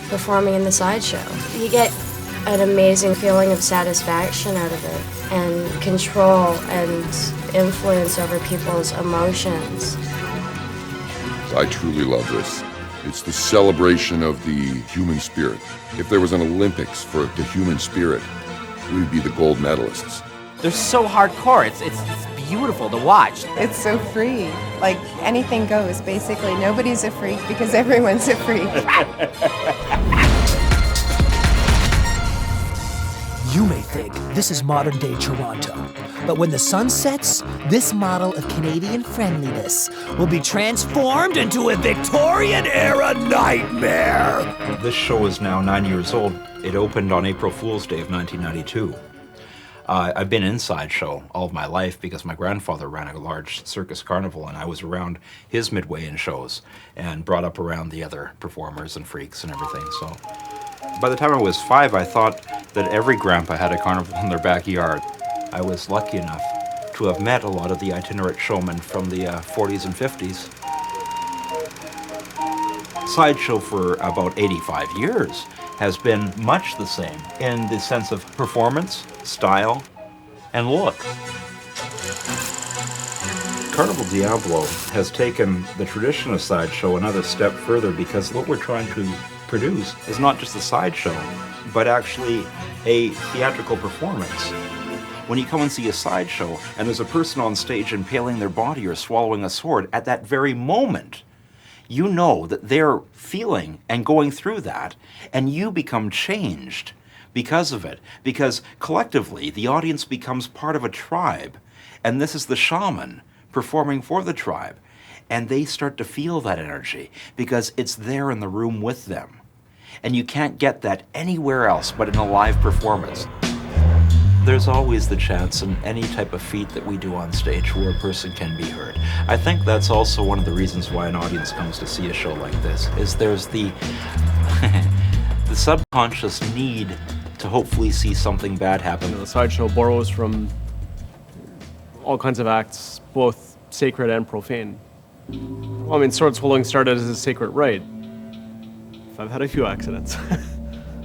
performing in the Sideshow. You get an amazing feeling of satisfaction out of it, and control and influence over people's emotions. I truly love this. It's the celebration of the human spirit. If there was an Olympics for the human spirit, we'd be the gold medalists. They're so hardcore. It's beautiful to watch. It's so free. Like, anything goes, basically. Nobody's a freak because everyone's a freak. You may think this is modern-day Toronto, but when the sun sets, this model of Canadian friendliness will be transformed into a Victorian-era nightmare. This show is now 9 years old. It opened on April Fool's Day of 1992. I've been in Sideshow all of my life because my grandfather ran a large circus carnival, and I was around his midway-in shows and brought up around the other performers and freaks and everything. So by the time I was 5, I thought that every grandpa had a carnival in their backyard. I was lucky enough to have met a lot of the itinerant showmen from the 40s and 50s. Sideshow for about 85 years has been much the same in the sense of performance, style, and look. Carnival Diablo has taken the tradition of Sideshow another step further, because what we're trying to produce is not just a sideshow, but actually a theatrical performance. When you come and see a sideshow and there's a person on stage impaling their body or swallowing a sword, at that very moment, you know that they're feeling and going through that, and you become changed because of it. Because collectively, the audience becomes part of a tribe, and this is the shaman performing for the tribe. And they start to feel that energy because it's there in the room with them. And you can't get that anywhere else but in a live performance. There's always the chance in any type of feat that we do on stage where a person can be heard. I think that's also one of the reasons why an audience comes to see a show like this, is there's the the subconscious need to hopefully see something bad happen. The Sideshow borrows from all kinds of acts, both sacred and profane. Well, I mean, sword swallowing started as a sacred rite. I've had a few accidents.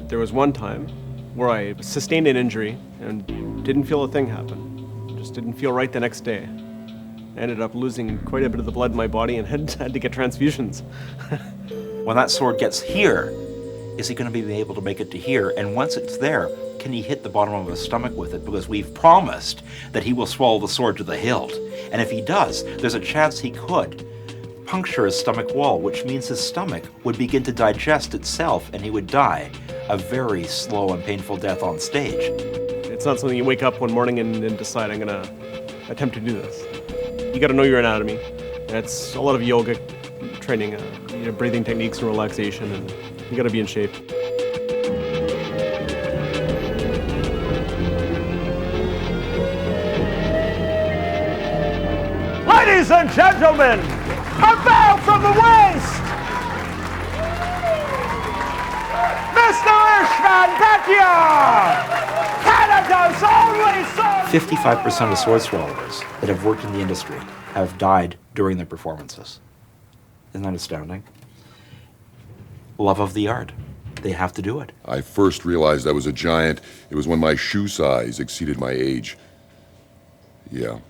There was one time where I sustained an injury and didn't feel a thing happen. Just didn't feel right the next day. I ended up losing quite a bit of the blood in my body and had to get transfusions. When that sword gets here, is he going to be able to make it to here? And once it's there, can he hit the bottom of his stomach with it? Because we've promised that he will swallow the sword to the hilt. And if he does, there's a chance he could puncture his stomach wall, which means his stomach would begin to digest itself and he would die a very slow and painful death on stage. It's not something you wake up one morning and decide, I'm gonna attempt to do this. You gotta know your anatomy. It's a lot of yoga training, breathing techniques and relaxation, and you gotta be in shape. Ladies and gentlemen, a bow from the West, Mr. Ishvan Bhatia, Canada's only son. 55% of sword swallowers that have worked in the industry have died during their performances. Isn't that astounding? Love of the art. They have to do it. I first realized I was a giant. It was when my shoe size exceeded my age. Yeah.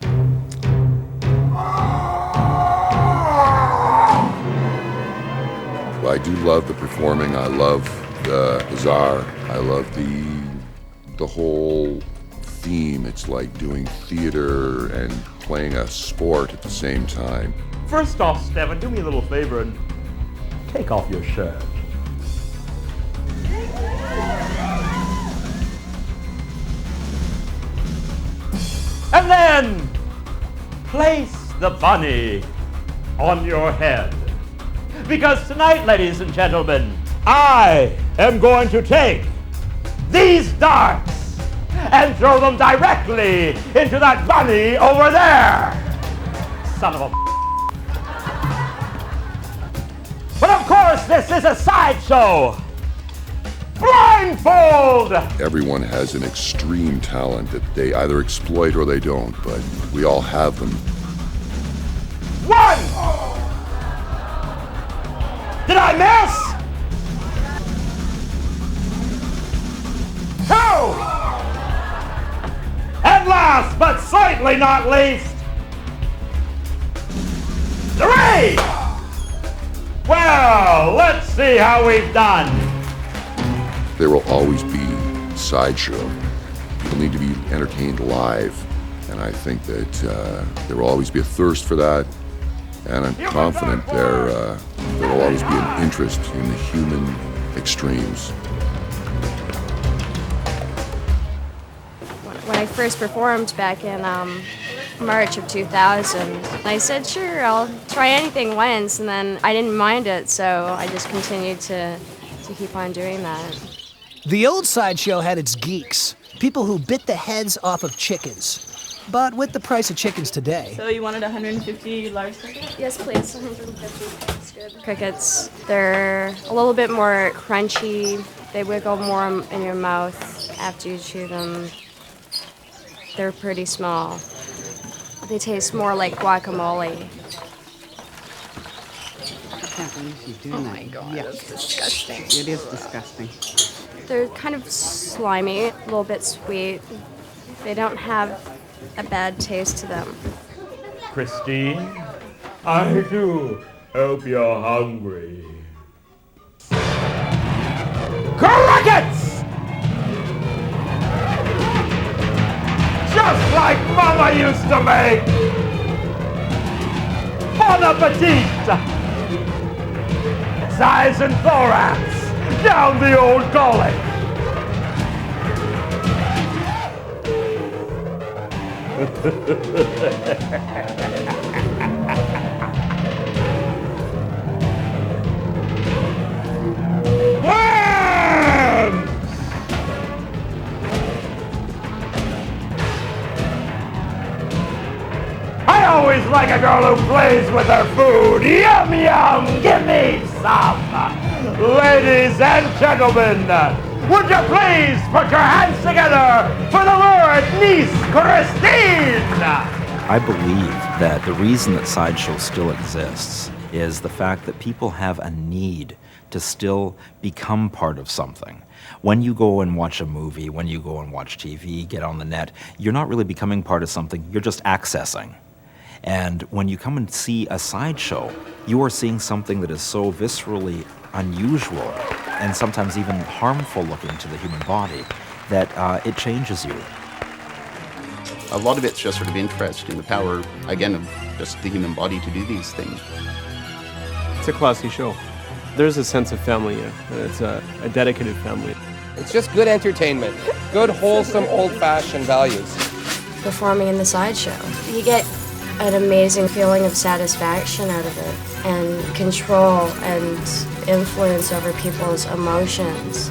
I do love the performing. I love the bazaar. I love the whole theme. It's like doing theater and playing a sport at the same time. First off, Stephen, do me a little favor and take off your shirt. And then place the bunny on your head. Because tonight, ladies and gentlemen, I am going to take these darts and throw them directly into that bunny over there. Son of a... But of course, this is a sideshow. Blindfold! Everyone has an extreme talent that they either exploit or they don't, but we all have them. One! Did I miss? last but certainly not least, 3! Well, let's see how we've done. There will always be Sideshow. People need to be entertained live, and I think that there will always be a thirst for that, and I'm confident there will always be an interest in the human extremes. When I first performed back in March of 2000, I said, sure, I'll try anything once, and then I didn't mind it, so I just continued to keep on doing that. The old Sideshow had its geeks, people who bit the heads off of chickens. But with the price of chickens today... So you wanted 150 large crickets? Yes, please, 150. That's good. Crickets, they're a little bit more crunchy. They wiggle more in your mouth after you chew them. They're pretty small. They taste more like guacamole. I can't believe you're doing that. Oh my God, that's disgusting. It is disgusting. They're kind of slimy, a little bit sweet. They don't have a bad taste to them. Christine, I do hope you're hungry. Crickets! Just like Mama used to make! Bon appetit! Size and thorax, down the old gullet! Worms! I always like a girl who plays with her food. Yum, yum, give me some. Ladies and gentlemen, would you please put your hands together for the lurid niece, Christine? I believe that the reason that Sideshow still exists is the fact that people have a need to still become part of something. When you go and watch a movie, when you go and watch TV, get on the net, you're not really becoming part of something, you're just accessing. And when you come and see a Sideshow, you are seeing something that is so viscerally unusual and sometimes even harmful looking to the human body that it changes you. A lot of it's just sort of interest in the power, again, of just the human body to do these things. It's a classy show. There's a sense of family here, and it's a dedicated family. It's just good entertainment, good, wholesome, old-fashioned values. Performing in the Sideshow, you get an amazing feeling of satisfaction out of it, and control and influence over people's emotions.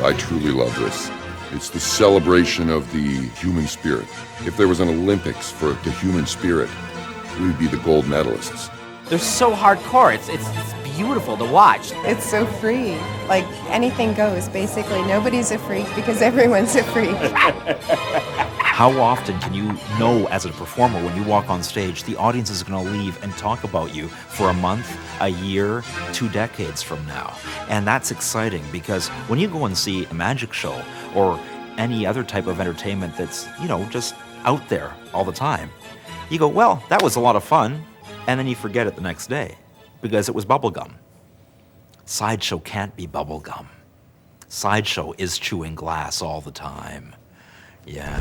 I truly love this. It's the celebration of the human spirit. If there was an Olympics for the human spirit, we would be the gold medalists. They're so hardcore. It's beautiful to watch. It's so free. Like, anything goes, basically. Nobody's a freak because everyone's a freak. How often can you know as a performer when you walk on stage, the audience is going to leave and talk about you for a month, a year, 2 decades from now? And that's exciting because when you go and see a magic show or any other type of entertainment that's, you know, just out there all the time, you go, well, that was a lot of fun. And then you forget it the next day because it was bubblegum. Sideshow can't be bubblegum. Sideshow is chewing glass all the time. Yeah.